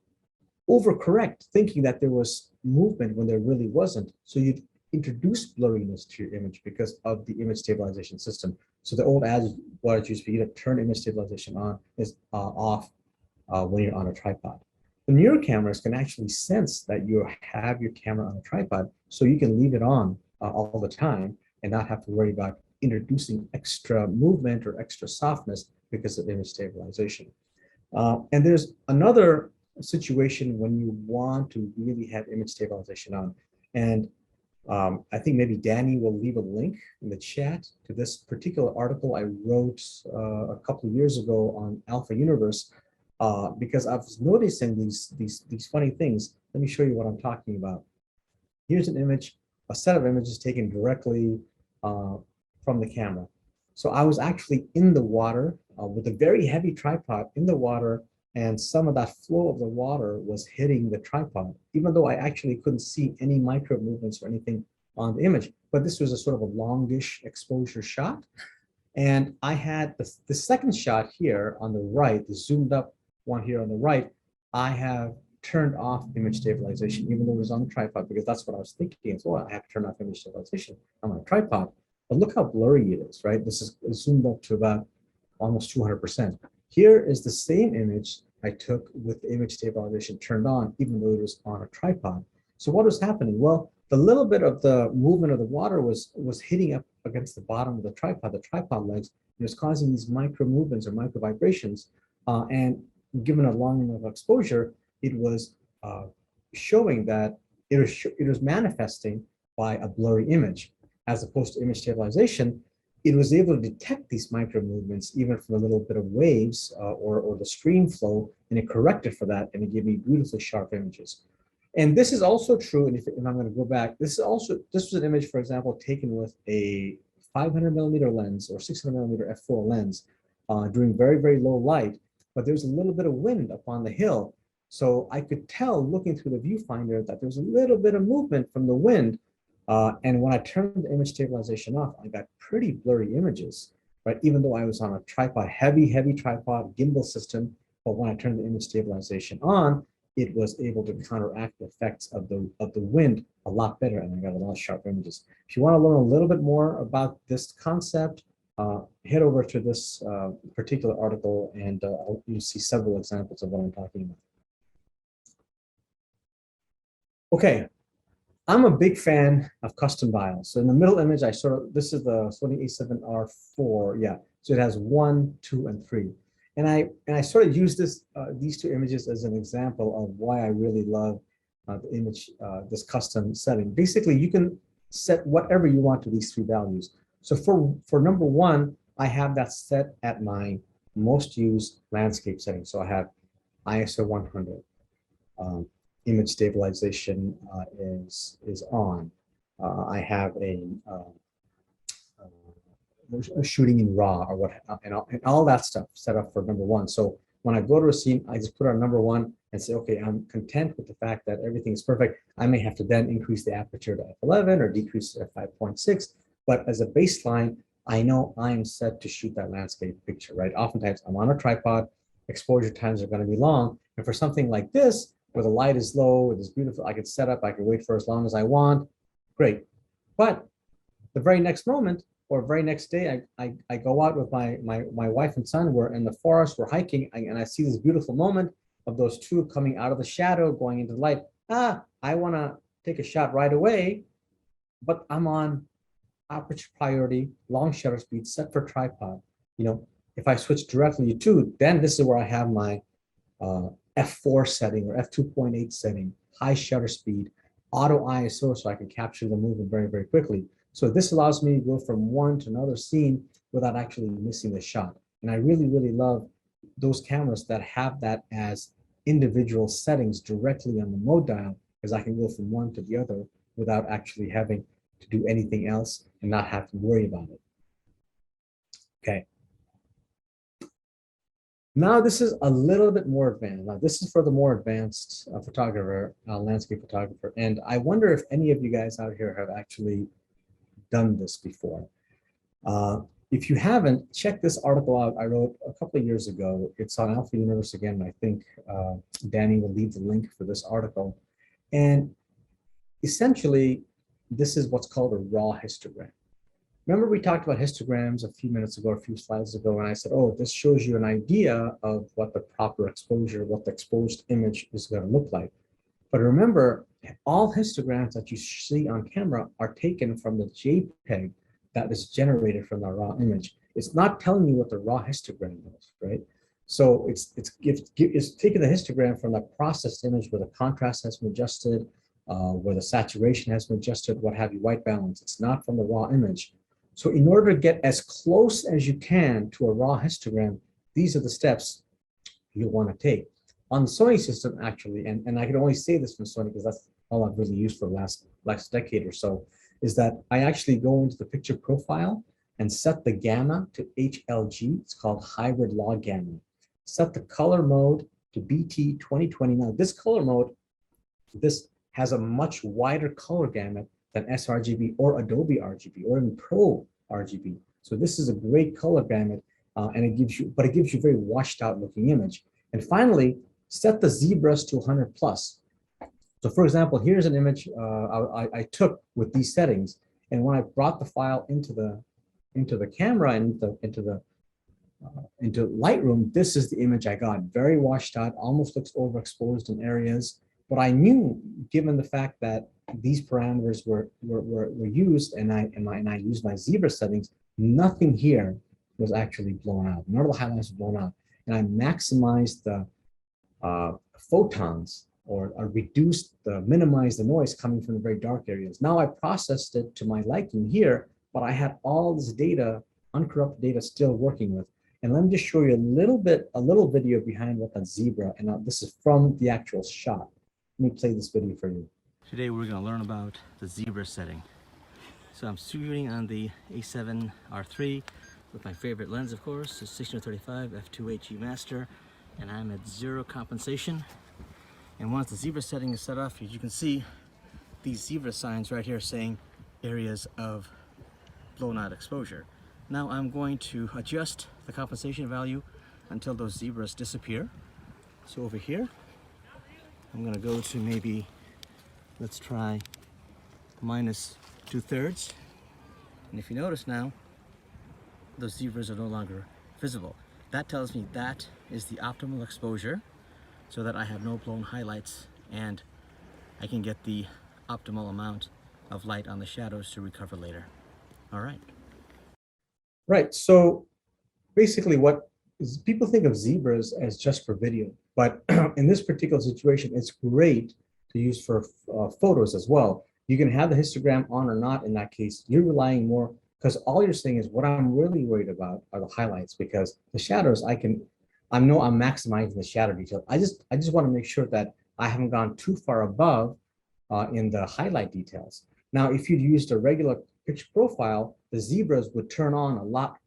overcorrect, thinking that there was movement when there really wasn't. So you'd introduce blurriness to your image because of the image stabilization system. So the old adage used to be, turn image stabilization on is off when you're on a tripod. The newer cameras can actually sense that you have your camera on a tripod, so you can leave it on all the time and not have to worry about introducing extra movement or extra softness because of image stabilization. And there's another situation when you want to really have image stabilization on, and I think maybe Danny will leave a link in the chat to this particular article I wrote a couple of years ago on Alpha Universe, because I was noticing these funny things. Let me show you what I'm talking about. Here's an image, a set of images taken directly from the camera. So I was actually in the water with a very heavy tripod in the water, and some of that flow of the water was hitting the tripod, even though I actually couldn't see any micro movements or anything on the image. But this was a sort of a longish exposure shot. And I had the second shot here on the right, the zoomed up one here on the right, I have turned off image stabilization, even though it was on the tripod, because that's what I was thinking as well. I have to turn off image stabilization on my tripod. But look how blurry it is, right? This is zoomed up to about almost 200%. Here is the same image I took with the image stabilization turned on, even though it was on a tripod. So what was happening? Well, the little bit of the movement of the water was hitting up against the bottom of the tripod legs. It was causing these micro movements or micro vibrations. And given a long enough exposure, it was showing that it was manifesting by a blurry image. As opposed to image stabilization, it was able to detect these micro movements even from a little bit of waves or the stream flow, and it corrected for that, and it gave me beautifully sharp images. And this is also true, and if I'm going to go back, this was an image, for example, taken with a 500 millimeter lens or 600 millimeter f4 lens during very, very low light, but there was a little bit of wind up on the hill. So I could tell looking through the viewfinder that there was a little bit of movement from the wind. And when I turned the image stabilization off, I got pretty blurry images, right? Even though I was on a tripod, heavy tripod gimbal system, but when I turned the image stabilization on, it was able to counteract the effects of the wind a lot better, and I got a lot of sharp images. If you want to learn a little bit more about this concept, head over to this particular article, and you'll see several examples of what I'm talking about. Okay, I'm a big fan of custom dials. So in the middle image, this is the Sony A7R4, yeah. So it has 1, 2, and 3. And I sort of use these two images as an example of why I really love the image, this custom setting. Basically, you can set whatever you want to these three values. So for number 1, I have that set at my most used landscape setting. So I have ISO 100. Image stabilization is on. I have a shooting in RAW or what, and all that stuff set up for number 1. So when I go to a scene, I just put on number 1 and say, okay, I'm content with the fact that everything is perfect. I may have to then increase the aperture to f11 or decrease it to 5.6, but as a baseline, I know I'm set to shoot that landscape picture, right? Oftentimes I'm on a tripod, exposure times are going to be long, and for something like this, where the light is low, it is beautiful, I could set up, I can wait for as long as I want, great. But the very next moment, or very next day, I go out with my wife and son, we're in the forest, we're hiking, and I see this beautiful moment of those two coming out of the shadow, going into the light. I want to take a shot right away, but I'm on aperture priority, long shutter speed, set for tripod. You know, if I switch directly to 2, then this is where I have my f4 setting or f2.8 setting, high shutter speed, auto ISO, so I can capture the movement very, very quickly. So this allows me to go from one to another scene without actually missing the shot. And I really, really love those cameras that have that as individual settings directly on the mode dial, because I can go from one to the other without actually having to do anything else and not have to worry about it. Okay. Now this is a little bit more advanced. Now this is for the more advanced photographer, landscape photographer. And I wonder if any of you guys out here have actually done this before. If you haven't, check this article out I wrote a couple of years ago. It's on Alpha Universe again. I think Danny will leave the link for this article. And essentially, this is what's called a raw histogram. Remember we talked about histograms a few minutes ago, a few slides ago, and I said, oh, this shows you an idea of what the proper exposure, what the exposed image is going to look like. But remember, all histograms that you see on camera are taken from the JPEG that is generated from the raw image. It's not telling you what the raw histogram is, right? So it's taking the histogram from the processed image where the contrast has been adjusted, where the saturation has been adjusted, what have you, white balance. It's not from the raw image. So in order to get as close as you can to a raw histogram, these are the steps you'll want to take. On the Sony system, actually, and I can only say this from Sony because that's all I've really used for the last decade or so, is that I actually go into the picture profile and set the gamma to HLG. It's called hybrid log gamma. Set the color mode to BT 2020. Now, this color mode, this has a much wider color gamut than sRGB or Adobe RGB or even Pro RGB. So this is a great color gamut, and it gives you a very washed out looking image. And finally, set the zebras to 100 plus. So for example, here's an image I took with these settings, and when I brought the file into the camera and into Lightroom, this is the image I got. Very washed out, almost looks overexposed in areas. But I knew, given the fact that these parameters were used, and I used my zebra settings, nothing here was actually blown out. None of the highlights were blown out, and I maximized the photons or minimized the noise coming from the very dark areas. Now I processed it to my liking here, but I had all this data, uncorrupted data, still working with. And let me just show you a little video behind what that zebra, and this is from the actual shot. Let me play this video for you.
Today we're going to learn about the zebra setting. So I'm shooting on the A7R3 with my favorite lens, of course, the 16-35 f2.8G Master, and I'm at 0 compensation. And once the zebra setting is set off, as you can see, these zebra signs right here saying areas of blown out exposure. Now I'm going to adjust the compensation value until those zebras disappear. So over here, I'm going to go to maybe, let's try -2/3. And if you notice now, those zebras are no longer visible. That tells me that is the optimal exposure so that I have no blown highlights and I can get the optimal amount of light on the shadows to recover later. All right.
Right. So basically people think of zebras as just for video, but in this particular situation, it's great to use for photos as well. You can have the histogram on or not in that case. You're relying more, because all you're saying is what I'm really worried about are the highlights, because the shadows I know I'm maximizing the shadow detail. I just want to make sure that I haven't gone too far above in the highlight details. Now, if you'd used a regular picture profile, the zebras would turn on a lot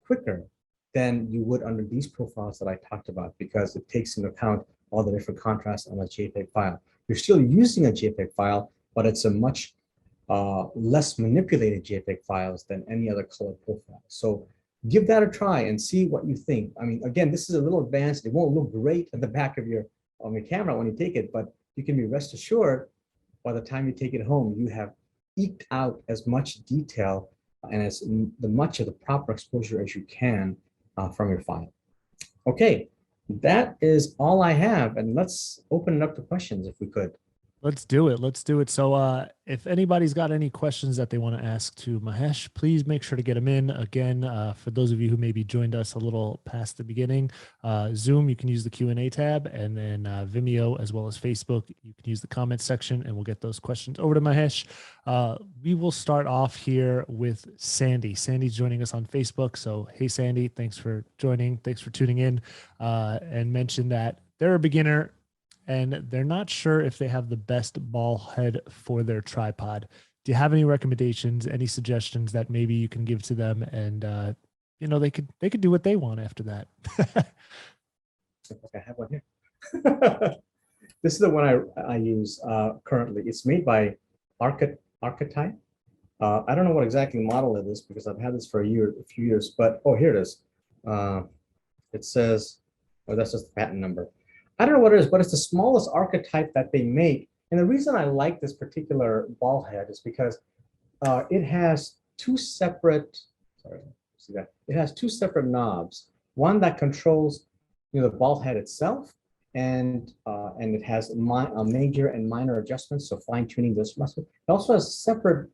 quicker than you would under these profiles that I talked about, because it takes into account all the different contrasts on a JPEG file. You're still using a JPEG file, but it's a much less manipulated JPEG files than any other color profile. So give that a try and see what you think. I mean, again, this is a little advanced. It won't look great at the back of your camera when you take it, but you can be rest assured by the time you take it home, you have eked out as much detail and as much of the proper exposure as you can from your file. Okay, that is all I have, and let's open it up to questions if we could.
Let's do it. Let's do it. So if anybody's got any questions that they want to ask to Mahesh, please make sure to get them in. Again, for those of you who maybe joined us a little past the beginning, Zoom, you can use the Q&A tab, and then Vimeo as well as Facebook, you can use the comment section, and we'll get those questions over to Mahesh. We will start off here with Sandy. Sandy's joining us on Facebook. So, hey, Sandy, thanks for joining. Thanks for tuning in, and mention that they're a beginner and they're not sure if they have the best ball head for their tripod. Do you have any recommendations, any suggestions that maybe you can give to them, and they could do what they want after that?
I have one here. This is the one I use currently. It's made by Archetype. I don't know what exactly model it is because I've had this for a few years, but here it is. It says, that's just the patent number. I don't know what it is, but it's the smallest archetype that they make. And the reason I like this particular ball head is because it has two separate, it has two separate knobs. One that controls, the ball head itself, and it has a major and minor adjustments, so fine tuning this muscle. It also has a separate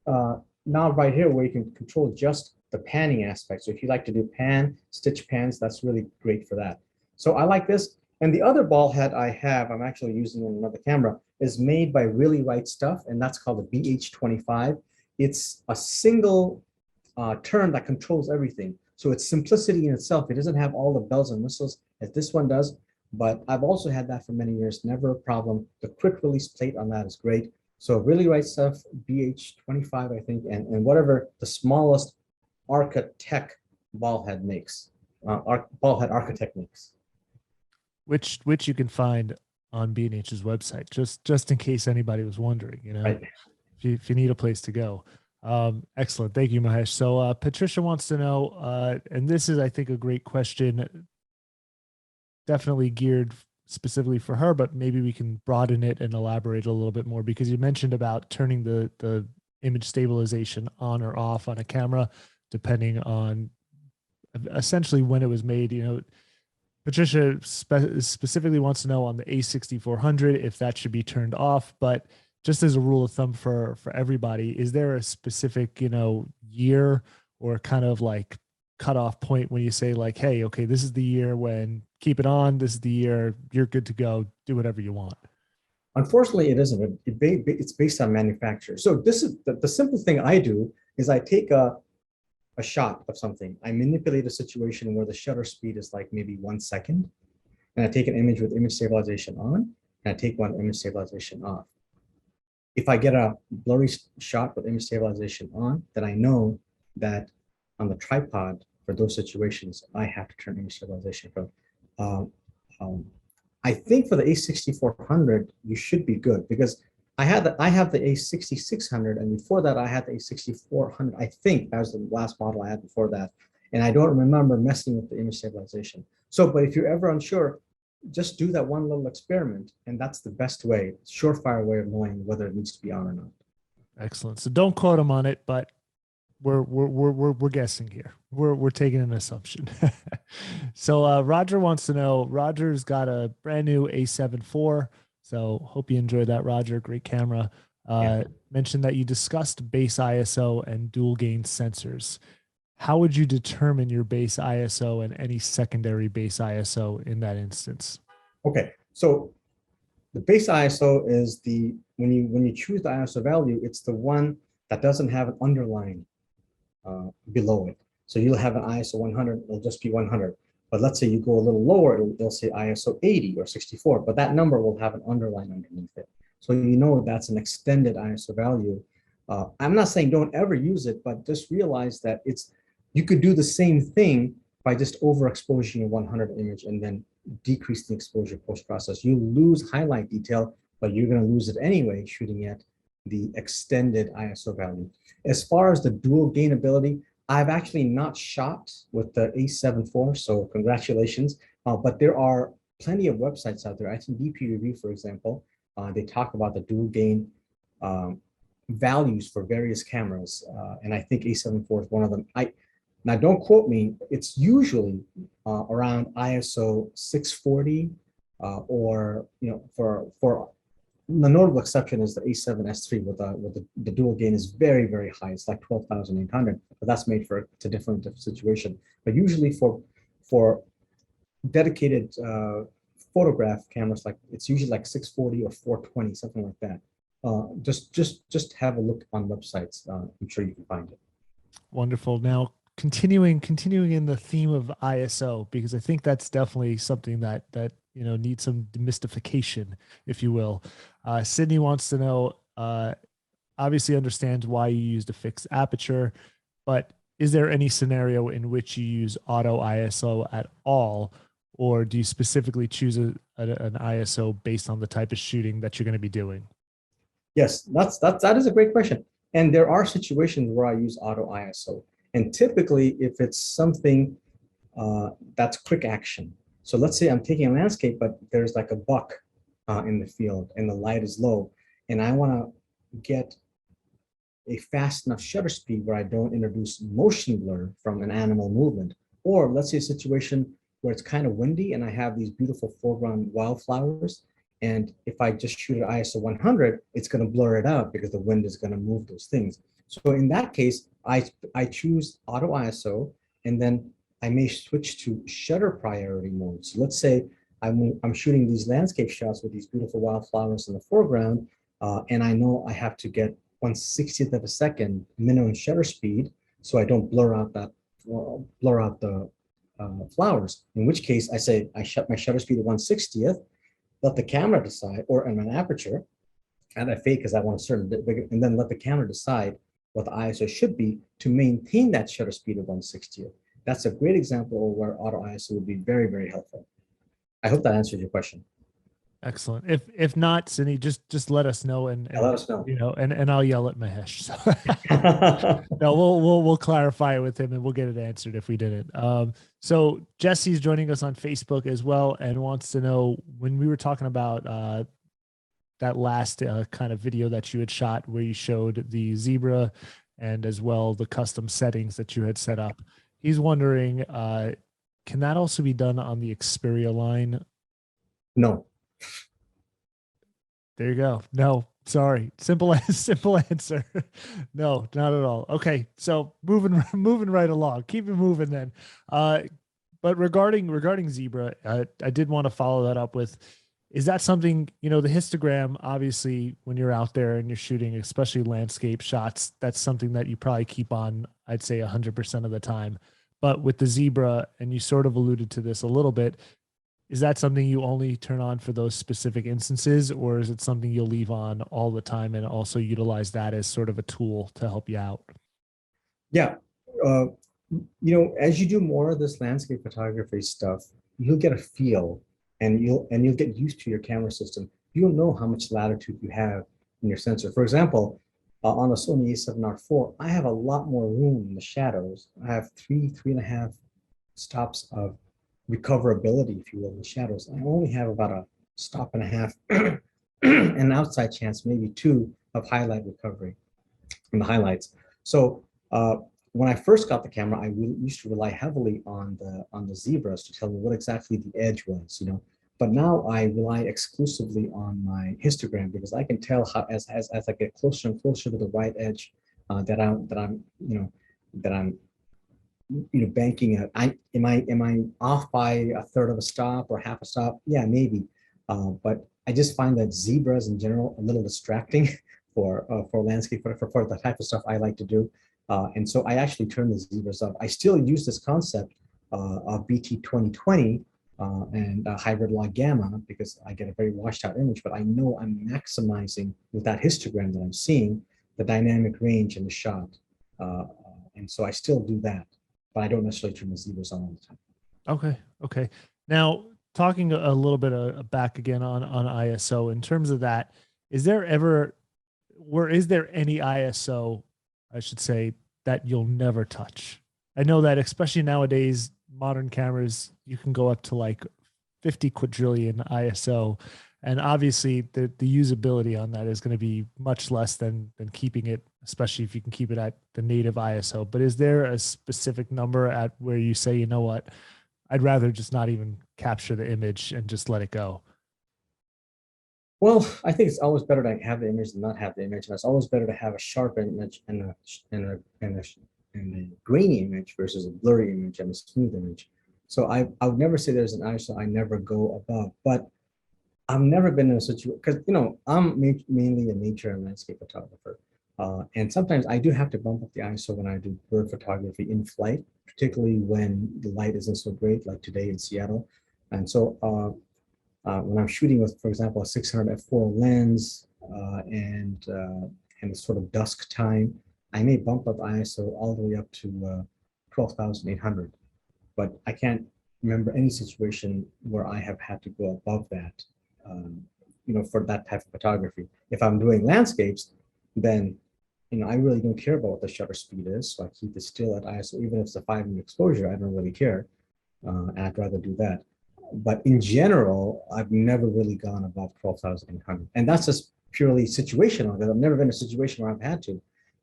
knob right here where you can control just the panning aspect. So if you like to do stitch pans, that's really great for that. So I like this. And the other ball head I have, I'm actually using in another camera, is made by Really Right Stuff, and that's called the BH25. It's a single term that controls everything. So it's simplicity in itself. It doesn't have all the bells and whistles as this one does, but I've also had that for many years, never a problem. The quick release plate on that is great. So Really Right Stuff, BH25, I think, and whatever the smallest Architect ball head makes, ball head architect makes.
Which you can find on B&H's website, just in case anybody was wondering,
Right.
if you need a place to go. Excellent. Thank you, Mahesh. So Patricia wants to know, and this is, I think, a great question, definitely geared specifically for her, but maybe we can broaden it and elaborate a little bit more, because you mentioned about turning the image stabilization on or off on a camera, depending on essentially when it was made. Patricia specifically wants to know on the A6400 if that should be turned off, but just as a rule of thumb for everybody, is there a specific, year or kind of like cutoff point when you say like, hey, okay, this is the year when keep it on, this is the year you're good to go, do whatever you want?
Unfortunately, it isn't. It's based on manufacturer. So this is the simple thing I do is I take a shot of something. I manipulate a situation where the shutter speed is like maybe 1 second. And I take an image with image stabilization on, and I take one image stabilization off. If I get a blurry shot with image stabilization on, then I know that on the tripod for those situations, I have to turn image stabilization from. I think for the A6400, you should be good, because I have the A6600, and before that I had the A6400. I think that was the last model I had before that, and I don't remember messing with the image stabilization. So, but if you're ever unsure, just do that one little experiment, and that's the best way, surefire way of knowing whether it needs to be on or not.
Excellent. So don't quote him on it, but we're guessing here. We're taking an assumption. So Roger wants to know. Roger's got a brand new A7 IV. So hope you enjoyed that, Roger. Great camera. Mentioned that you discussed base ISO and dual gain sensors. How would you determine your base ISO and any secondary base ISO in that instance?
Okay, so the base ISO is when you choose the ISO value, it's the one that doesn't have an underline below it. So you'll have an ISO 100, it'll just be 100. But let's say you go a little lower, it'll say ISO 80 or 64, but that number will have an underline underneath it. So you know that's an extended ISO value. I'm not saying don't ever use it, but just realize that you could do the same thing by just overexposing a 100 image and then decrease the exposure post-process. You lose highlight detail, but you're going to lose it anyway shooting at the extended ISO value. As far as the dual gain ability, I've actually not shot with the A7 IV, so congratulations. But there are plenty of websites out there. I think DP Review, for example, they talk about the dual gain values for various cameras, and I think A7 IV is one of them. Now, don't quote me. It's usually around ISO 640, or for the notable exception is the A7S3 with the dual gain is very, very high. It's like 12,800, but that's made for a different situation. But usually for dedicated photograph cameras, like it's usually like 640 or 420, something like that. Just have a look on websites. I'm sure you can find it.
Wonderful. Now, continuing in the theme of ISO, because I think that's definitely something that needs some demystification, if you will. Sydney wants to know, obviously understands why you used a fixed aperture, but is there any scenario in which you use auto ISO at all, or do you specifically choose an ISO based on the type of shooting that you're going to be doing?
Yes, that is a great question. And there are situations where I use auto ISO. And typically, if it's something that's quick action. So let's say I'm taking a landscape, but there's like a buck in the field and the light is low, and I want to get a fast enough shutter speed where I don't introduce motion blur from an animal movement. Or let's say a situation where it's kind of windy and I have these beautiful foreground wildflowers. And if I just shoot at ISO 100, it's going to blur it out because the wind is going to move those things. So in that case, I choose auto ISO, and then I may switch to shutter priority mode. So let's say I'm shooting these landscape shots with these beautiful wildflowers in the foreground, and I know I have to get 1/60th of a second minimum shutter speed, so I don't blur out the flowers. In which case, I say I shut my shutter speed at 1/60th, let the camera decide, or in an aperture, and I fade because I want a certain bit bigger, and then let the camera decide what the ISO should be to maintain that shutter speed of 1/60th. That's a great example of where auto ISO would be very, very helpful. I hope that answers your question.
Excellent. If not, Cindy, just let us know, and
Yeah, let us know.
you know, and I'll yell at Mahesh. So no, we'll clarify it with him, and we'll get it answered if we didn't. So Jesse's joining us on Facebook as well, and wants to know, when we were talking about that last kind of video that you had shot where you showed the zebra and as well the custom settings that you had set up. He's wondering, can that also be done on the Xperia line?
No.
There you go. No, sorry. Simple answer. No, not at all. Okay, so moving right along. Keep it moving then. But regarding zebra, I did want to follow that up with, is that something, you know, the histogram, obviously when you're out there and you're shooting, especially landscape shots, that's something that you probably keep on, I'd say 100% of the time. But with the zebra, and you sort of alluded to this a little bit, is that something you only turn on for those specific instances, or is it something you'll leave on all the time and also utilize that as sort of a tool to help you out?
Yeah. You know, as you do more of this landscape photography stuff, you'll get a feel, and you'll get used to your camera system. You'll know how much latitude you have in your sensor. For example, on a Sony A7R4, I have a lot more room in the shadows. I have three and a half stops of recoverability, if you will, in the shadows. I only have about a stop and a half, an outside chance, maybe two, of highlight recovery in the highlights. So when I first got the camera, I used to rely heavily on the zebras to tell me what exactly the edge was, you know. But now I rely exclusively on my histogram, because I can tell how, as I get closer and closer to the right edge, that I'm banking at. Am I off by a third of a stop or half a stop? Yeah, maybe. But I just find that zebras in general a little distracting for landscape, for the type of stuff I like to do. And so I actually turn the zebras up. I still use this concept of BT 2020 and hybrid log gamma, because I get a very washed out image, but I know I'm maximizing with that histogram that I'm seeing the dynamic range in the shot. And so I still do that, but I don't necessarily turn the zebras on all the time.
Okay. Okay. Now, talking a little bit back again on ISO, in terms of that, is there any ISO, I should say, that you'll never touch? I know that especially nowadays, modern cameras, you can go up to like 50 quadrillion ISO. And obviously the usability on that is going to be much less than keeping it, especially if you can keep it at the native ISO. But is there a specific number at where you say, you know what, I'd rather just not even capture the image and just let it go?
Well, I think it's always better to have the image than not have the image. And it's always better to have a sharp image and a grainy image versus a blurry image and a smooth image. So I would never say there's an ISO I never go above, but I've never been in a situation, because I'm mainly a nature and landscape photographer, and sometimes I do have to bump up the ISO when I do bird photography in flight, particularly when the light isn't so great, like today in Seattle. And so when I'm shooting with, for example, a 600 f4 lens and it's sort of dusk time, I may bump up ISO all the way up to 12,800, but I can't remember any situation where I have had to go above that. For that type of photography. If I'm doing landscapes, then I really don't care about what the shutter speed is, so I keep it still at ISO. Even if it's a 5-minute exposure, I don't really care, and I'd rather do that. But in general, I've never really gone above 12,800, and that's just purely situational. Because I've never been in a situation where I've had to,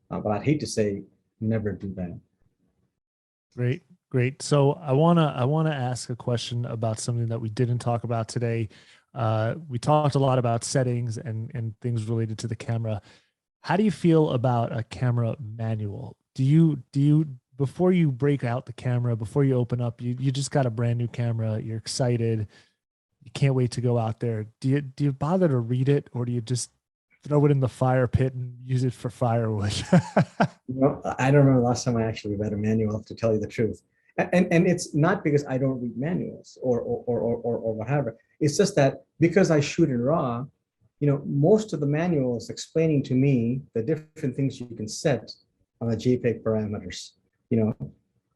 but I'd hate to say never do that.
Great. So I wanna ask a question about something that we didn't talk about today. We talked a lot about settings and things related to the camera. How do you feel about a camera manual? Do you before you break out the camera, before you open up, you just got a brand new camera, you're excited, you can't wait to go out there. Do you bother to read it, or do you just throw it in the fire pit and use it for firewood?
I don't remember the last time I actually read a manual, to tell you the truth. And it's not because I don't read manuals or whatever. It's just that because I shoot in RAW, most of the manuals explaining to me the different things you can set on the JPEG parameters,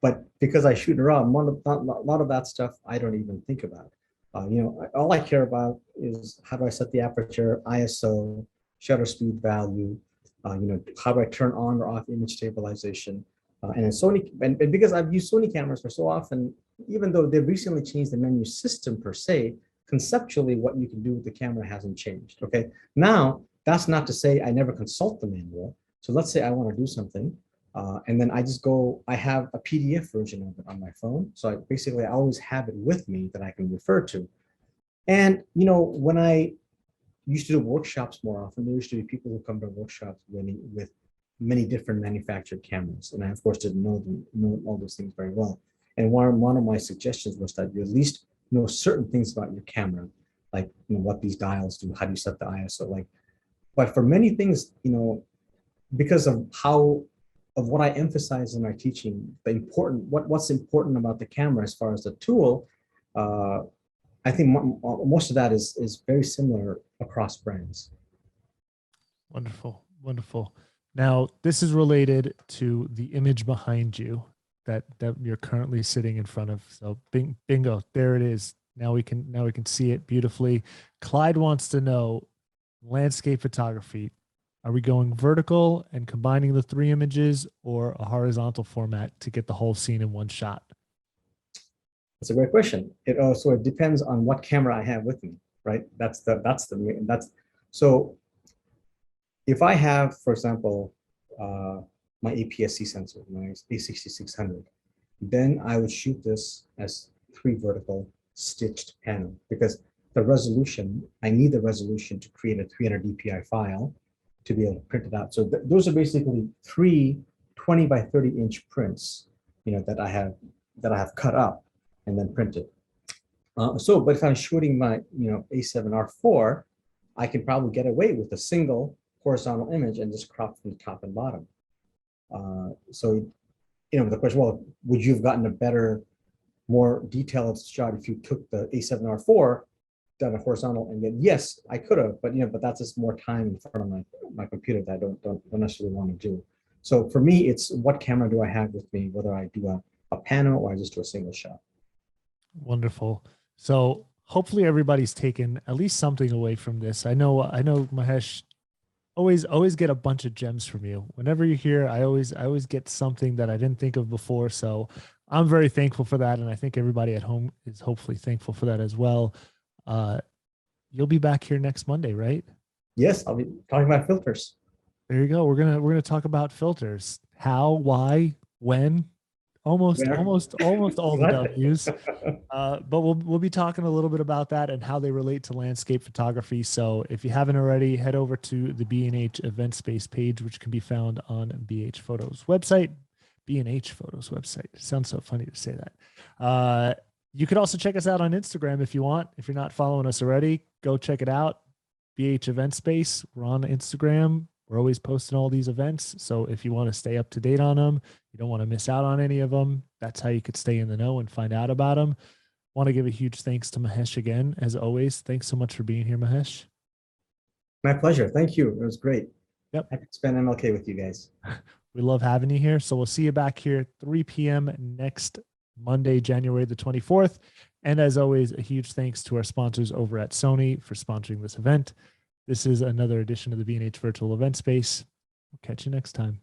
but because I shoot in RAW, a lot of that stuff I don't even think about. All I care about is how do I set the aperture, ISO, shutter speed value, how do I turn on or off image stabilization. And in Sony, and because I've used Sony cameras for so often, even though they've recently changed the menu system per se, conceptually what you can do with the camera hasn't changed. Okay. Now, that's not to say I never consult the manual. So let's say I want to do something, and then I have a PDF version of it on my phone. So I always have it with me that I can refer to. And, when I used to do workshops more often, there used to be people who come to workshops with many different manufactured cameras. And I, of course, didn't know all those things very well. And one of my suggestions was that you at least know certain things about your camera, like what these dials do, how do you set the ISO, but for many things, because of what I emphasize in my teaching, what's important about the camera as far as the tool, I think most of that is very similar across brands.
Wonderful, wonderful. Now, this is related to the image behind you that you're currently sitting in front of. So bingo, there it is. Now we can see it beautifully. Clyde wants to know, landscape photography, are we going vertical and combining the 3 images, or a horizontal format to get the whole scene in one shot?
That's a great question. It depends on what camera I have with me, right? So if I have, for example, my APS-C sensor, my A6600, then I would shoot this as 3 vertical stitched panel, because I need the resolution to create a 300 dpi file to be able to print it out. So those are basically 3 20 by 30 inch prints, that I have cut up and then printed. But if I'm shooting my, A7R4, I can probably get away with a single horizontal image and just crop from the top and bottom. The question, well, would you have gotten a better, more detailed shot if you took the A7R4, done a horizontal, and then yes, I could have, but that's just more time in front of my computer that I don't necessarily want to do. So for me, it's what camera do I have with me, whether I do a panel or I just do a single shot.
Wonderful. So hopefully everybody's taken at least something away from this. I know Mahesh, always get a bunch of gems from you. Whenever you're here, I always get something that I didn't think of before. So I'm very thankful for that. And I think everybody at home is hopefully thankful for that as well. You'll be back here next Monday, right?
Yes, I'll be talking about filters.
There you go. We're gonna talk about filters. How, why, when, almost all the W's. But we'll be talking a little bit about that and how they relate to landscape photography. So if you haven't already, head over to the B&H event space page, which can be found on BH Photos website. B&H Photos website. It sounds so funny to say that. You could also check us out on Instagram if you want. If you're not following us already, go check it out. BH Event Space. We're on Instagram. We're always posting all these events. So if you want to stay up to date on them, you don't want to miss out on any of them, that's how you could stay in the know and find out about them. Want to give a huge thanks to Mahesh again, as always. Thanks so much for being here, Mahesh.
My pleasure. Thank you. It was great.
Yep.
Happy to spend MLK with you guys.
We love having you here. So we'll see you back here 3 p.m. next Monday, January the 24th. And as always, a huge thanks to our sponsors over at Sony for sponsoring this event. This is another edition of the B&H Virtual Event Space. We'll catch you next time.